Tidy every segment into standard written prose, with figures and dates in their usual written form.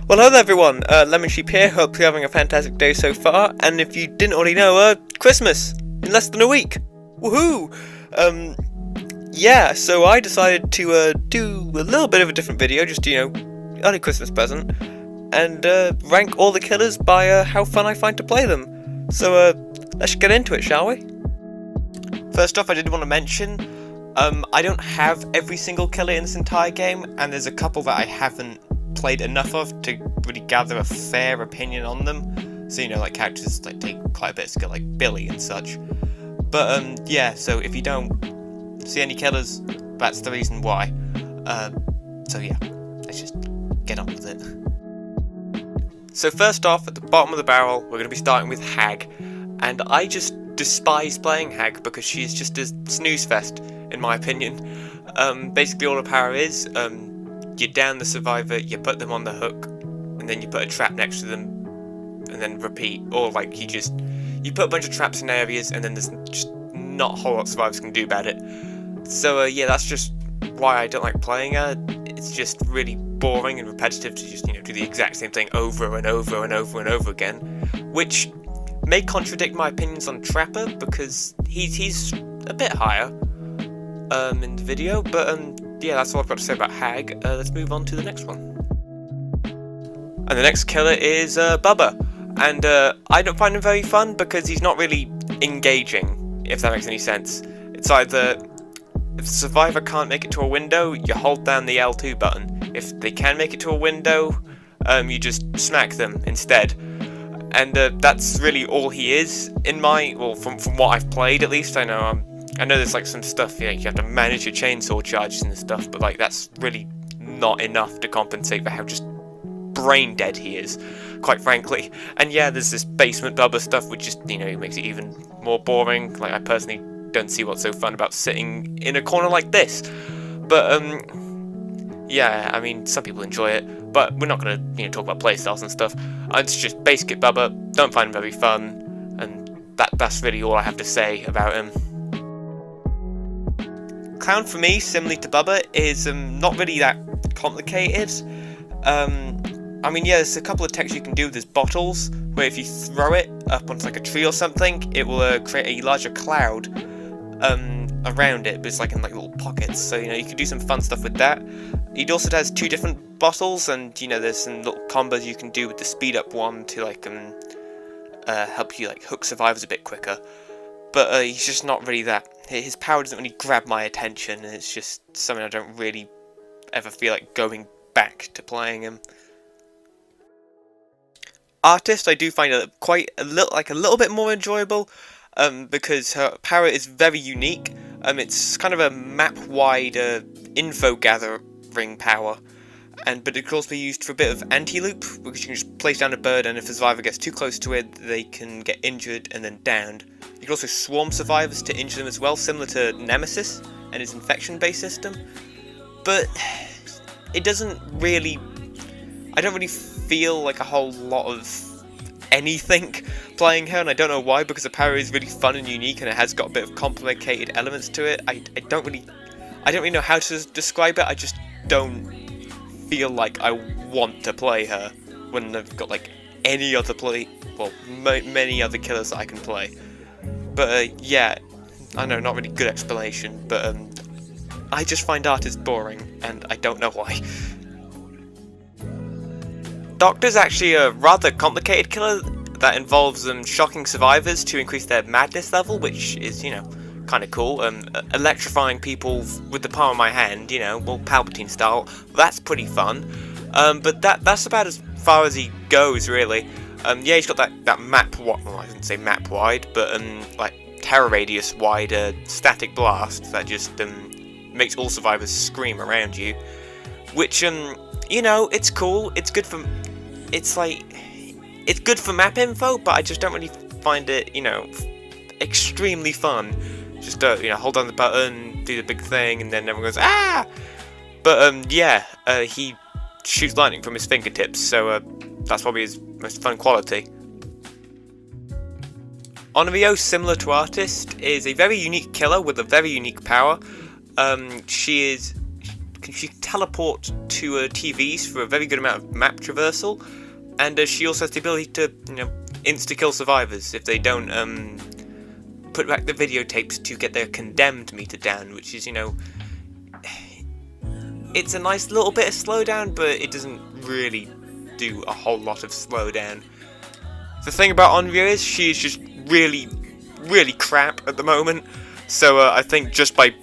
Well, hello everyone, Lemon Sheep here, hope you're having a fantastic day so far, and if you didn't already know, Christmas, in less than a week, woohoo! Yeah, so I decided to, do a little bit of a different video, just, early Christmas present, and, rank all the killers by, how fun I find to play them. So, let's get into it, shall we? First off, I did want to mention, I don't have every single killer in this entire game, and there's a couple that I haven't played enough of to really gather a fair opinion on them. So, like characters that take quite a bit of skill, like Billy and such. But, yeah, so if you don't see any killers, that's the reason why. So yeah, let's just get on with it. So first off, at the bottom of the barrel, we're going to be starting with Hag. And I just despise playing Hag because she's just a snooze fest, in my opinion. Basically all her power is, you down the survivor, you put them on the hook, and then you put a trap next to them, and then repeat. Or like you put a bunch of traps in areas, and then there's just not a whole lot survivors can do about it. So yeah, that's just why I don't like playing her. It's just really boring and repetitive to just do the exact same thing over and over and over and over again, which may contradict my opinions on Trapper because he's a bit higher in the video, but yeah, that's all I've got to say about Hag. Let's move on to the next one. And the next killer is Bubba. And I don't find him very fun because he's not really engaging, if that makes any sense. It's either, if the survivor can't make it to a window, you hold down the L2 button. If they can make it to a window, you just smack them instead. And that's really all he is, from what I've played at least. I know there's like some stuff, you have to manage your chainsaw charges and stuff, but like that's really not enough to compensate for how just brain dead he is, quite frankly. And yeah, there's this basement Bubba stuff, which just makes it even more boring. Like I personally don't see what's so fun about sitting in a corner like this. But yeah, I mean some people enjoy it, but we're not gonna talk about playstyles and stuff. It's just basic Bubba. Don't find him very fun, and that's really all I have to say about him. Clown for me, similarly to Bubba, is not really that complicated. I mean, yeah, there's a couple of techs you can do with his bottles, where if you throw it up onto like a tree or something, it will create a larger cloud around it, but it's like in like little pockets, so you can do some fun stuff with that. He also has two different bottles, and there's some little combos you can do with the speed up one to like help you like hook survivors a bit quicker. But he's just not really that. His power doesn't really grab my attention, and it's just something I don't really ever feel like going back to playing him. Artist, I do find it quite a little bit more enjoyable, because her power is very unique. It's kind of a map-wide info gathering power, but it can also be used for a bit of anti-loop, because you can just place down a bird, and if the survivor gets too close to it, they can get injured and then downed. You can also swarm survivors to injure them as well, similar to Nemesis and his infection-based system. But it doesn't really... I don't really feel like a whole lot of anything playing her, and I don't know why, because the power is really fun and unique, and it has got a bit of complicated elements to it. I don't really know how to describe it. I just don't feel like I want to play her when I've got like any other many other killers that I can play. But yeah, I know, not really good explanation, but I just find Artist boring, and I don't know why. Doctor's actually a rather complicated killer that involves shocking survivors to increase their madness level, which is, kind of cool. Electrifying people with the palm of my hand, well, Palpatine style, that's pretty fun. But that's about as far as he goes, really. Yeah, he's got that map, well, I didn't say map wide, but like terror radius wide static blast that just makes all survivors scream around you. Which it's cool. It's good for good for map info, but I just don't really find it extremely fun. Just hold down the button, do the big thing, and then everyone goes ah. But yeah, he shoots lightning from his fingertips, so that's probably his most fun quality. Onryo, similar to Artist, is a very unique killer with a very unique power. She is she can teleport to TVs for a very good amount of map traversal, and she also has the ability to, insta-kill survivors if they don't put back the videotapes to get their condemned meter down, which is, it's a nice little bit of slowdown, but it doesn't really do a whole lot of slowdown. The thing about Onryo is she's just really, really crap at the moment, so I think just by,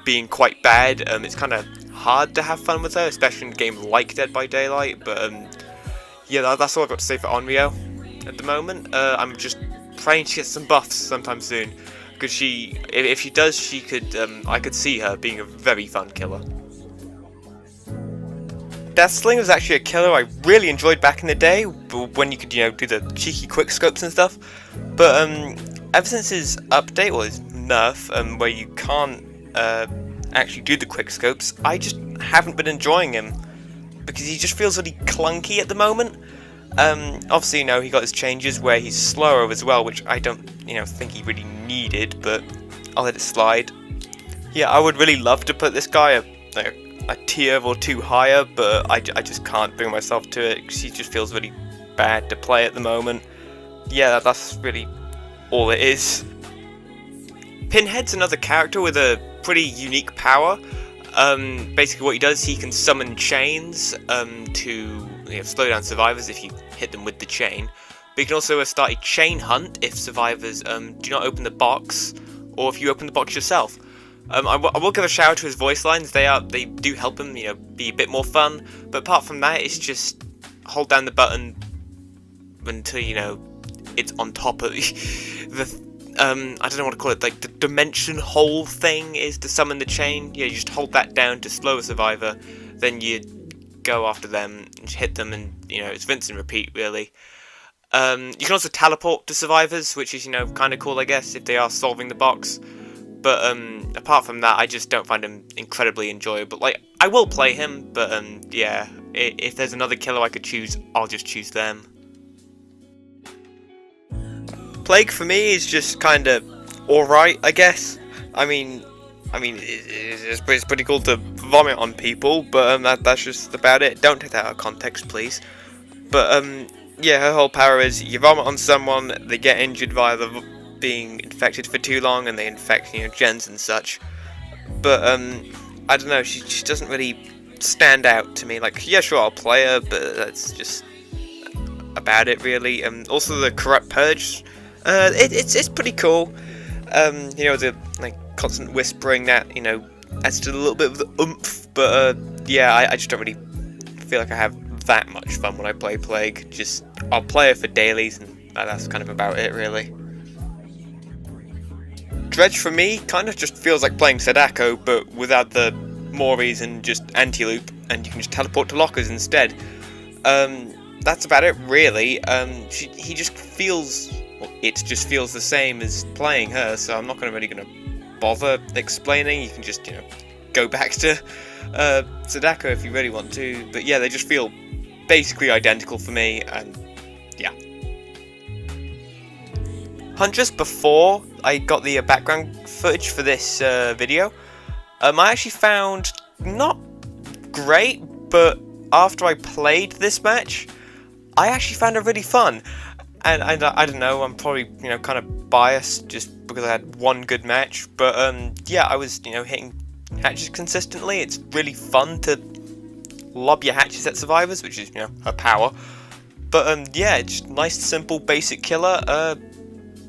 being quite bad, it's kind of hard to have fun with her, especially in a game like Dead by Daylight, but yeah, that's all I've got to say for Onryo at the moment. I'm just praying she gets some buffs sometime soon, because if she does, she could, I could see her being a very fun killer. Deathsling was actually a killer I really enjoyed back in the day, when you could, do the cheeky quickscopes and stuff. But ever since his update, or his nerf, where you can't actually do the quickscopes, I just haven't been enjoying him, because he just feels really clunky at the moment. Obviously, he got his changes where he's slower as well, which I don't, think he really needed, but I'll let it slide. Yeah, I would really love to put this guy a tier or two higher, but I just can't bring myself to it, because he just feels really bad to play at the moment. Yeah, that's really all it is. Pinhead's another character with a pretty unique power. Basically what he does, he can summon chains to slow down survivors if you hit them with the chain. But you can also start a chain hunt if survivors do not open the box, or if you open the box yourself. I will give a shout out to his voice lines. They do help him, be a bit more fun. But apart from that, it's just hold down the button until it's on top of the. I don't know what to call it. Like the dimension hole thing is to summon the chain. Yeah, you just hold that down to slow a survivor. Then you go after them and hit them, and it's rinse and repeat really. You can also teleport to survivors, which is kind of cool, I guess, if they are solving the box. But apart from that, I just don't find him incredibly enjoyable. Like, I will play him, but yeah, if there's another killer I could choose, I'll just choose them. Plague for me is just kind of alright, I guess. I mean, it's pretty cool to vomit on people, but that's just about it. Don't take that out of context, please. But yeah, her whole power is you vomit on someone, they get injured via the being infected for too long, and they infect gens and such. But I don't know, she doesn't really stand out to me. Like, yeah, sure, I'll play her, but that's just about it really. Also the corrupt purge, it's pretty cool. The constant whispering that adds to a little bit of the oomph. But yeah, I just don't really feel like I have that much fun when I play Plague. I'll play her for dailies, and that's kind of about it really. Dredge for me kind of just feels like playing Sadako, but without the Moris and just anti-loop, and you can just teleport to lockers instead. That's about it really. He just feels, it just feels the same as playing her, so I'm not really going to bother explaining. You can just go back to Sadako if you really want to. But yeah, they just feel basically identical for me, and yeah. Huntress, before I got the background footage for this video, I actually found not great, but after I played this match, I actually found it really fun. And I don't know, I'm probably kind of biased just because I had one good match, but yeah, I was hitting hatches consistently. It's really fun to lob your hatches at survivors, which is her power. But yeah, it's just nice, simple, basic killer.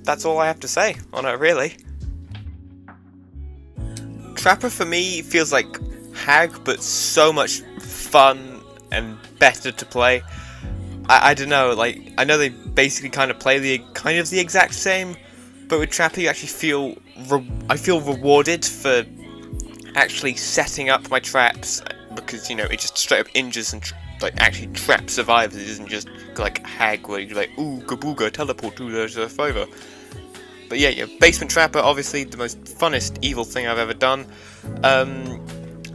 That's all I have to say on it, really. Trapper for me feels like Hag, but so much fun and better to play. I don't know, I know they basically kind of play the exact same, but with Trapper you actually I feel rewarded for actually setting up my traps, because it just straight up injures and actually traps survivors. It isn't just like Hag where you're like, ooh, kabooga, teleport to the survivor. But yeah, Basement Trapper, obviously the most funnest evil thing I've ever done.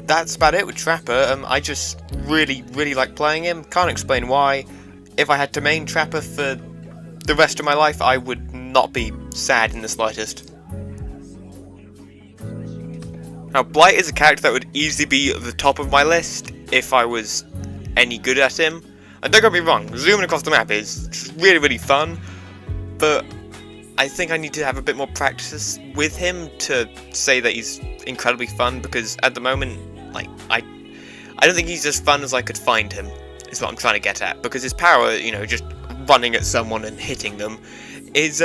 That's about it with Trapper. I just really, really like playing him. Can't explain why. If I had to main Trapper for the rest of my life, I would not be sad in the slightest. Now, Blight is a character that would easily be at the top of my list if I was any good at him. And don't get me wrong, zooming across the map is really, really fun, but I think I need to have a bit more practice with him to say that he's incredibly fun, because at the moment, like, I don't think he's as fun as I could find him, is what I'm trying to get at, because his power, you know, just running at someone and hitting them, is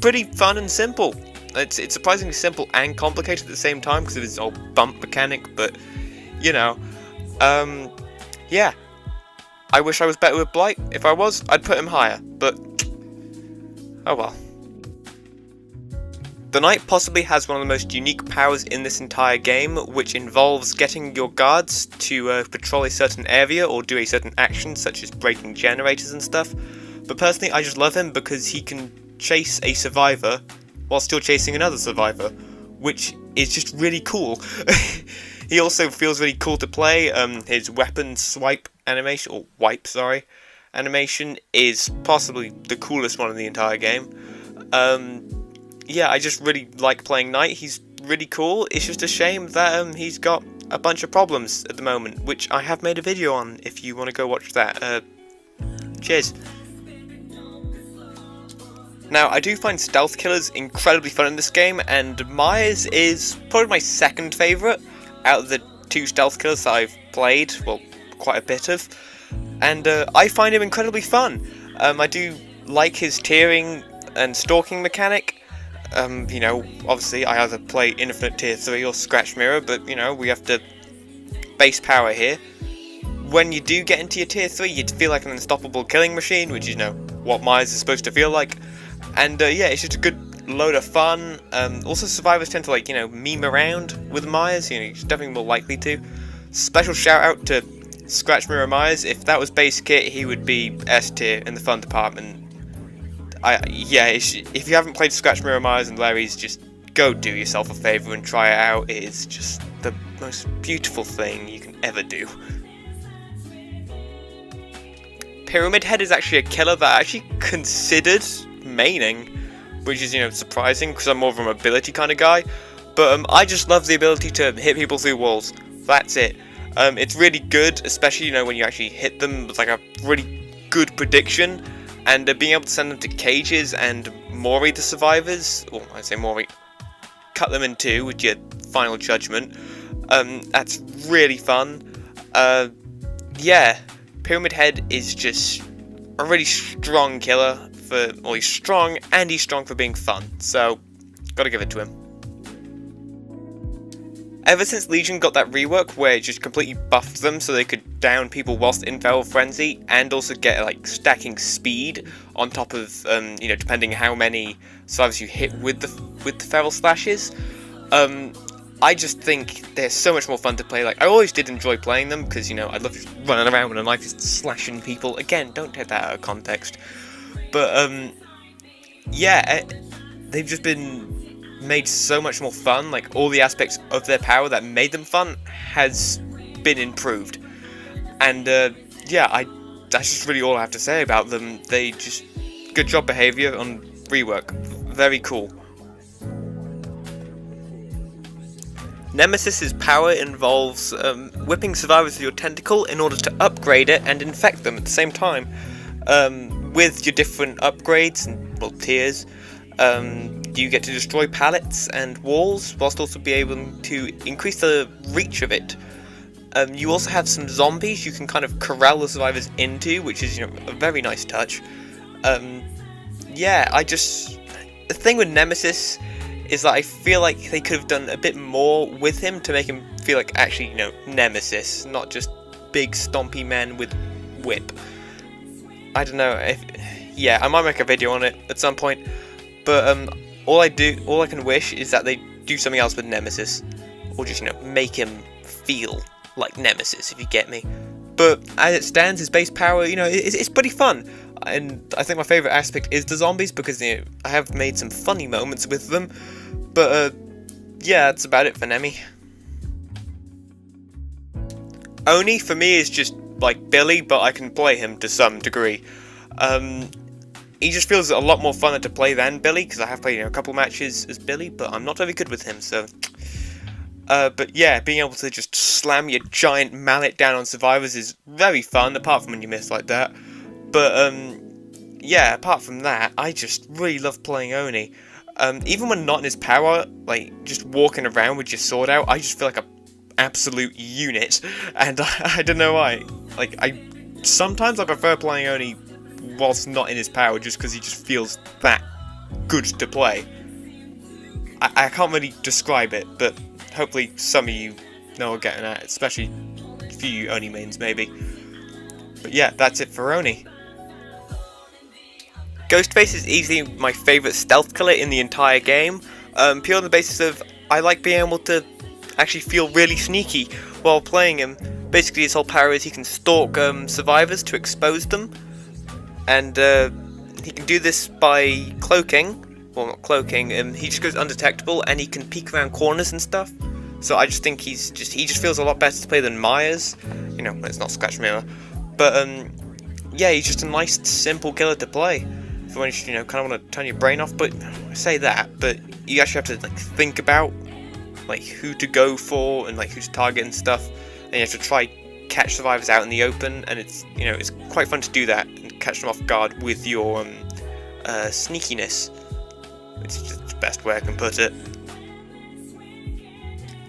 pretty fun and simple. It's surprisingly simple and complicated at the same time because of his old bump mechanic, but, you know, yeah. I wish I was better with Blight. If I was, I'd put him higher, but oh well. The Knight possibly has one of the most unique powers in this entire game, which involves getting your guards to patrol a certain area or do a certain action, such as breaking generators and stuff. But personally, I just love him because he can chase a survivor while still chasing another survivor, which is just really cool. He also feels really cool to play. His weapon swipe animation, or wipe, sorry, animation is possibly the coolest one in the entire game. Yeah, I just really like playing Knight. He's really cool. It's just a shame that he's got a bunch of problems at the moment, which I have made a video on if you want to go watch that. Cheers. Now, I do find stealth killers incredibly fun in this game, and Myers is probably my second favourite out of the two stealth killers that I've played, well, quite a bit of, and I find him incredibly fun. I do like his tearing and stalking mechanic. You know, obviously I either play Infinite Tier 3 or Scratch Mirror, but, you know, we have to base power here. When you do get into your Tier 3, you feel like an unstoppable killing machine, which is, you know, what Myers is supposed to feel like. And, yeah, it's just a good load of fun. Also, survivors tend to, like, you know, meme around with Myers, you know, he's definitely more likely to. Special shout out to Scratch Mirror Myers. If that was base kit, he would be S tier in the fun department. Yeah, if you haven't played Scratch Mirror Myers and Larry's, just go do yourself a favour and try it out. It is just the most beautiful thing you can ever do. Pyramid Head is actually a killer that I actually considered maining, which is, you know, surprising because I'm more of a mobility kind of guy. But I just love the ability to hit people through walls. That's it. It's really good, especially, you know, when you actually hit them with like a really good prediction. And being able to send them to cages and Mori the survivors, or I say Mori, cut them in two with your final judgment. That's really fun. Yeah, Pyramid Head is just a really strong killer well, he's strong and he's strong for being fun. So, gotta give it to him. Ever since Legion got that rework where it just completely buffed them so they could down people whilst in Feral Frenzy, and also get like stacking speed on top of, you know, depending how many survivors you hit with the Feral Slashes, I just think they're so much more fun to play. Like, I always did enjoy playing them because, you know, I love just running around with a knife just slashing people. Again, don't take that out of context. But, yeah, they've just been made so much more fun. Like, all the aspects of their power that made them fun has been improved. And, yeah, that's just really all I have to say about them. They just, good job behaviour on rework. Very cool. Nemesis's power involves whipping survivors with your tentacle in order to upgrade it and infect them at the same time. With your different upgrades and, well, tiers, you get to destroy pallets and walls, whilst also be able to increase the reach of it. You also have some zombies you can kind of corral the survivors into, which is, you know, a very nice touch. Yeah, the thing with Nemesis is that I feel like they could have done a bit more with him to make him feel like actually, you know, Nemesis, not just big stompy men with whip. I don't know, yeah, I might make a video on it at some point, but all I can wish is that they do something else with Nemesis, or just, you know, make him feel like Nemesis, if you get me. But as it stands, his base power, you know, it's pretty fun, and I think my favourite aspect is the zombies, because, you know, I have made some funny moments with them, but yeah, that's about it for Nemi. Oni, for me, is just like Billy, but I can play him to some degree. He just feels a lot more fun to play than Billy, because I have played, you know, a couple matches as Billy, but I'm not very good with him, so But yeah, being able to just slam your giant mallet down on survivors is very fun, apart from when you miss like that. But yeah, apart from that, I just really love playing Oni. Even when not in his power, like just walking around with your sword out, I just feel like a absolute unit, and I don't know why. Like sometimes I prefer playing Oni whilst not in his power, just because he just feels that good to play. I can't really describe it, but hopefully some of you know what I'm getting at, especially a few Oni mains maybe. But yeah, that's it for Oni. Ghostface is easily my favourite stealth killer in the entire game, purely on the basis of I like being able to actually feel really sneaky while playing him. Basically his whole power is he can stalk survivors to expose them, and he can do this by cloaking. Well, not cloaking, he just goes undetectable and he can peek around corners and stuff. So I just think he just feels a lot better to play than Myers, you know, when it's not Scratch Mirror. But yeah, he's just a nice, simple killer to play. If you want to, you know, kind of want to turn your brain off, but I say that, but you actually have to like think about like who to go for and like who to target and stuff, and you have to try catch survivors out in the open, and it's, you know, it's quite fun to do that and catch them off guard with your sneakiness. It's just the best way I can put it.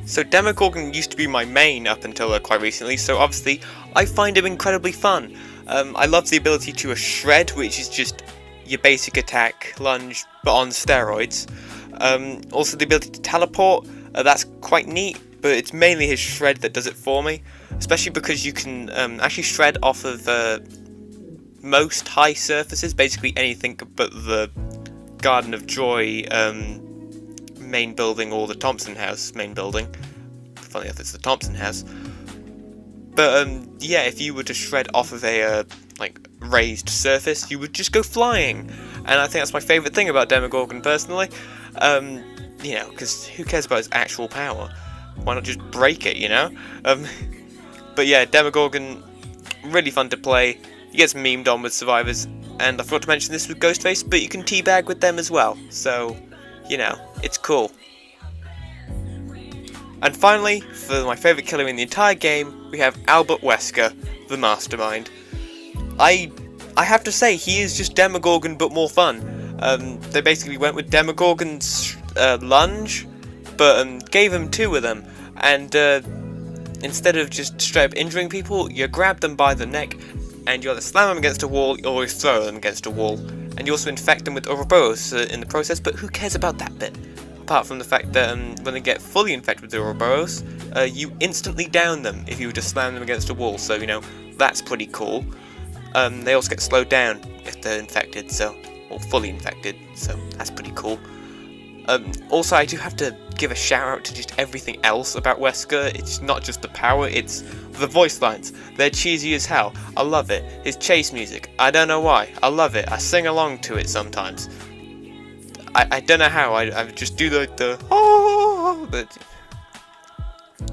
So Demogorgon used to be my main up until quite recently, so obviously I find him incredibly fun. I love the ability to shred, which is just your basic attack, lunge, but on steroids. Also the ability to teleport, that's quite neat, but it's mainly his shred that does it for me, especially because you can actually shred off of most high surfaces, basically anything but the Garden of Joy main building or the Thompson House main building. Funny enough, it's the Thompson House. But yeah, if you were to shred off of a like raised surface, you would just go flying, and I think that's my favourite thing about Demogorgon personally. You know, because who cares about his actual power? Why not just break it, you know? But yeah, Demogorgon, really fun to play. He gets memed on with survivors, and I forgot to mention this with Ghostface, but you can teabag with them as well, so, you know, it's cool. And finally, for my favourite killer in the entire game, we have Albert Wesker, the Mastermind. I have to say, he is just Demogorgon but more fun. They basically went with Demogorgon's lunge, but gave him two of them, and instead of just straight up injuring people, you grab them by the neck, and you either slam them against a wall or you throw them against a wall. And you also infect them with Ouroboros in the process, but who cares about that bit? Apart from the fact that when they get fully infected with Ouroboros, you instantly down them if you were to slam them against a wall, so, you know, that's pretty cool. They also get slowed down if they're infected, or fully infected, so that's pretty cool. Also, I do have to give a shout out to just everything else about Wesker. It's not just the power, it's the voice lines. They're cheesy as hell. I love it. His chase music, I don't know why. I love it. I sing along to it sometimes. I don't know how. I just do the oh, but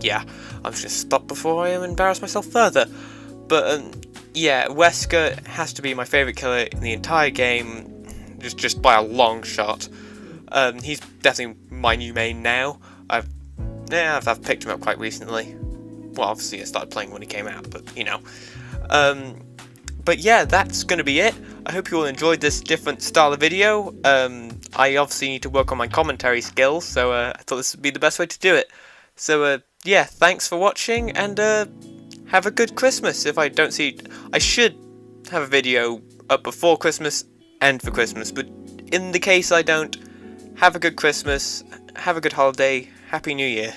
yeah, I'm just gonna stop before I embarrass myself further. But yeah, Wesker has to be my favourite killer in the entire game, just by a long shot. He's definitely my new main now. I've picked him up quite recently. Well, obviously I started playing when he came out, but you know. But yeah, that's going to be it. I hope you all enjoyed this different style of video. I obviously need to work on my commentary skills, so I thought this would be the best way to do it. So yeah, thanks for watching, and have a good Christmas. If I don't see, I should have a video up before Christmas and for Christmas, but in the case I don't, have a good Christmas, have a good holiday, Happy New Year.